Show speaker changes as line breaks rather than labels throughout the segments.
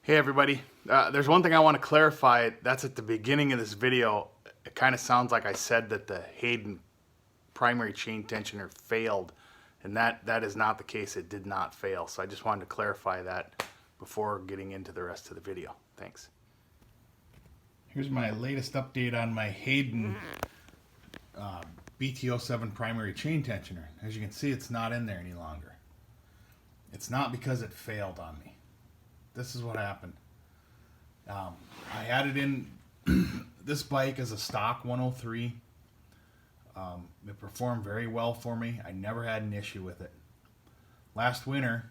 Hey everybody, there's one thing I want to clarify. That's at the beginning of this video. It kind of sounds like I said that the Hayden primary chain tensioner failed, and that is not the case. It did not fail. So I just wanted to clarify that before getting into the rest of the video. Thanks. Here's my latest update on my Hayden BT07 primary chain tensioner. As you can see, it's not in there any longer. It's not because it failed on me. This is what happened. I had it in this bike as a stock 103. It performed very well for me. I never had an issue with it. Last winter,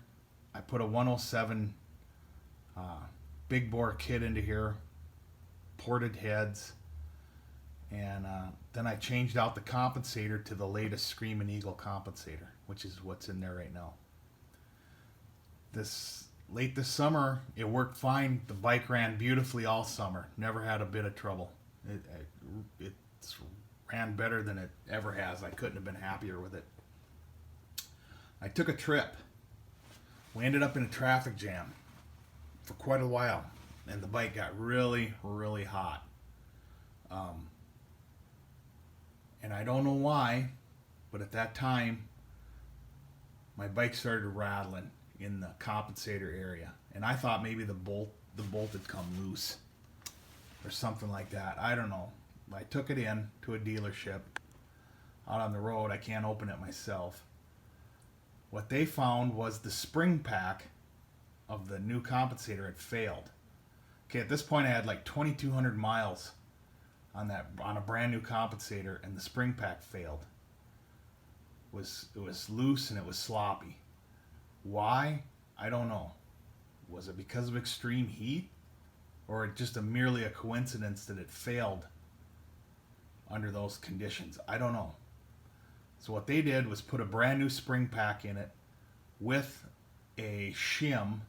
I put a 107 big bore kit into here, ported heads, and then I changed out the compensator to the latest Screamin' Eagle compensator, which is what's in there right now. Late this summer, it worked fine. The bike ran beautifully all summer. Never had a bit of trouble. It ran better than it ever has. I couldn't have been happier with it. I took a trip. We ended up in a traffic jam for quite a while, and the bike got really, really hot. And I don't know why, but at that time, my bike started rattling in the compensator area, and I thought maybe the bolt had come loose or something like that. I don't know. I took it in to a dealership out on the road. I can't open it myself. What they found was the spring pack of the new compensator had failed. Okay, at this point I had like 2,200 miles on a brand new compensator, and the spring pack failed. It was loose and it was sloppy. Why? I don't know. Was it because of extreme heat? Or just merely a coincidence that it failed under those conditions? I don't know. So what they did was put a brand new spring pack in it with a shim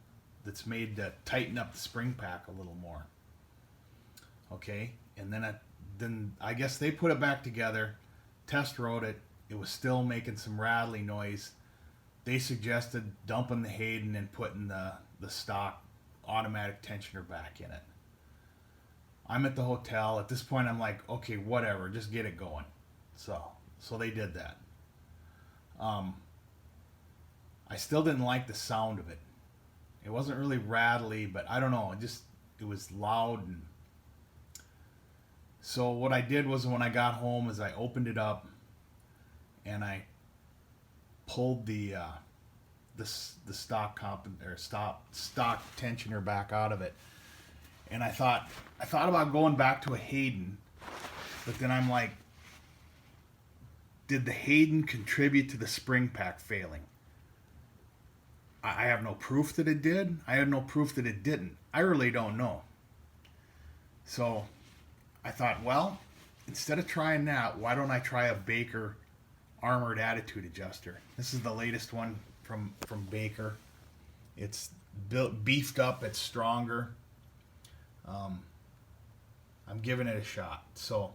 that's made to tighten up the spring pack a little more. Okay? And then I guess they put it back together, test rode it. It was still making some rattling noise. They suggested dumping the Hayden and putting the stock automatic tensioner back in it. I'm at the hotel. At this point, I'm like, okay, whatever, just get it going. So they did that. I still didn't like the sound of it. It wasn't really rattly, but I don't know. It was loud. And so what I did was, when I got home, is I opened it up and I pulled the stock tensioner back out of it, and I thought about going back to a Hayden, but then I'm like, did the Hayden contribute to the spring pack failing? I have no proof that it did. I have no proof that it didn't. I really don't know. So I thought, well, instead of trying that, why don't I try a Baker armored attitude adjuster? This is the latest one from Baker. It's beefed up. It's stronger. I'm giving it a shot. So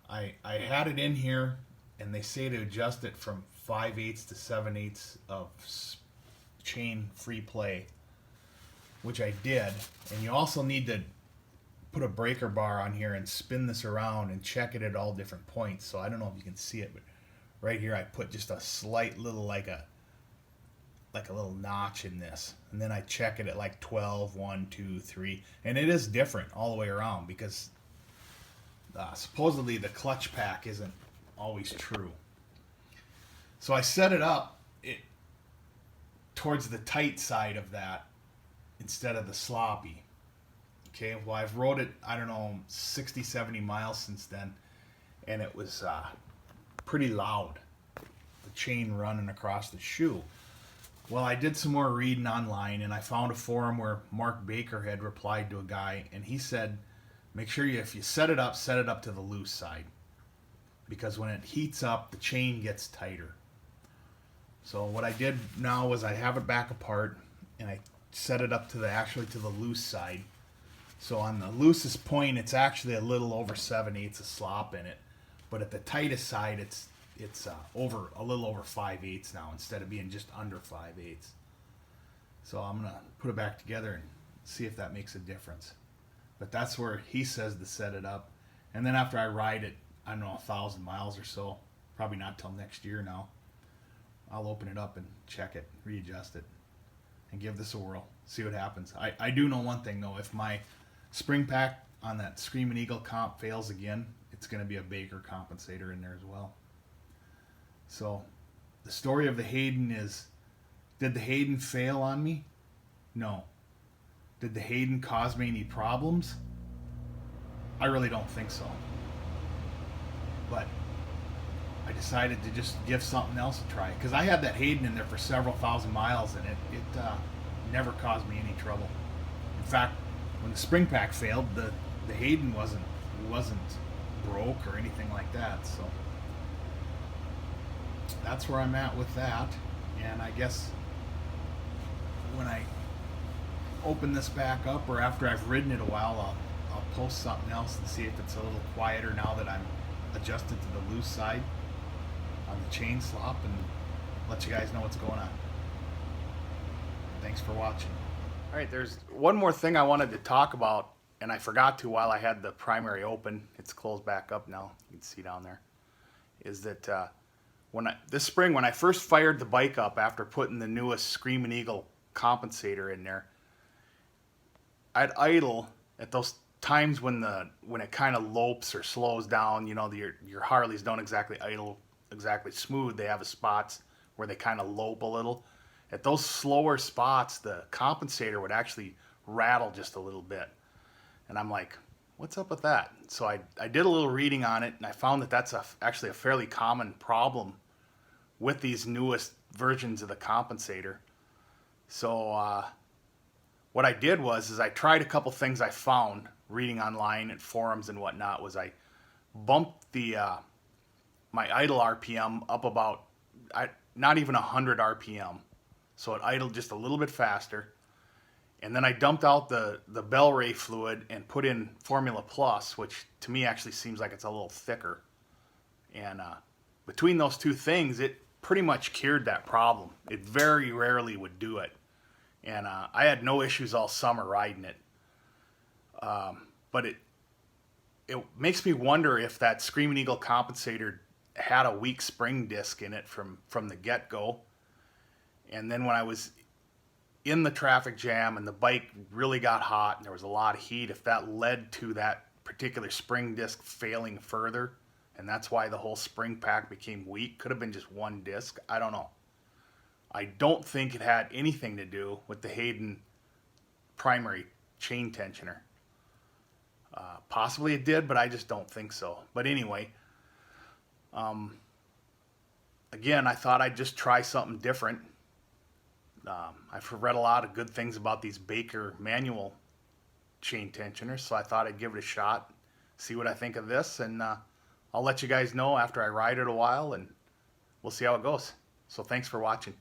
I had it in here, and they say to adjust it from 5/8 to 7/8 of chain free play, which I did. And you also need to put a breaker bar on here and spin this around and check it at all different points. So I don't know if you can see it, but right here I put just a slight little like a little notch in this, and then I check it at like 12, 1, 2, 3, and it is different all the way around because supposedly the clutch pack isn't always true. So I set it up towards the tight side of that instead of the sloppy. Okay, well, I've rode it, I don't know, 60, 70 miles since then, and it was pretty loud, the chain running across the shoe. Well, I did some more reading online, and I found a forum where Mark Baker had replied to a guy, and he said, make sure if you set it up to the loose side, because when it heats up, the chain gets tighter. So what I did now was I have it back apart, and I set it up to the loose side. So on the loosest point, it's actually a little over 7/8 of slop in it, but at the tightest side, it's a little over 5/8 now instead of being just under 5/8. So I'm gonna put it back together and see if that makes a difference. But that's where he says to set it up. And then after I ride it, I don't know, 1,000 miles or so, probably not till next year now, I'll open it up and check it, readjust it, and give this a whirl. See what happens. I do know one thing though. If my spring pack on that Screaming Eagle comp fails again, it's going to be a Baker compensator in there as well. So the story of the Hayden is, did the Hayden fail on me? No. Did the Hayden cause me any problems? I really don't think so. But I decided to just give something else a try, because I had that Hayden in there for several thousand miles, and it never caused me any trouble. In fact, when the spring pack failed, the Hayden wasn't broke or anything like that. So that's where I'm at with that. And I guess when I open this back up, or after I've ridden it a while, I'll post something else and see if it's a little quieter now that I'm adjusted to the loose side on the chain slop, and let you guys know what's going on. Thanks for watching. All right, there's one more thing I wanted to talk about, and I forgot to while I had the primary open. It's closed back up now. You can see down there. Is that this spring, when I first fired the bike up after putting the newest Screaming Eagle compensator in there, I'd idle at those times when it kind of lopes or slows down. You know, your Harleys don't exactly idle exactly smooth. They have spots where they kind of lope a little. At those slower spots, the compensator would actually rattle just a little bit. And I'm like, what's up with that? So I did a little reading on it, and I found that that's actually a fairly common problem with these newest versions of the compensator. So what I did was I tried a couple things I found reading online at forums and whatnot. Was I bumped the my idle RPM up about not even 100 RPM, so it idled just a little bit faster. And then I dumped out the Bel-Ray fluid and put in Formula Plus, which to me actually seems like it's a little thicker. And between those two things, it pretty much cured that problem. It very rarely would do it. And I had no issues all summer riding it. But it makes me wonder if that Screaming Eagle compensator had a weak spring disc in it from the get-go. And then when I was in the traffic jam and the bike really got hot and there was a lot of heat, if that led to that particular spring disc failing further, and that's why the whole spring pack became weak, could have been just one disc. I don't know. I don't think it had anything to do with the Hayden primary chain tensioner. Possibly it did, but I just don't think so. But anyway, again, I thought I'd just try something different. I've read a lot of good things about these Baker manual chain tensioners, so I thought I'd give it a shot, see what I think of this, and I'll let you guys know after I ride it a while, and we'll see how it goes. So thanks for watching.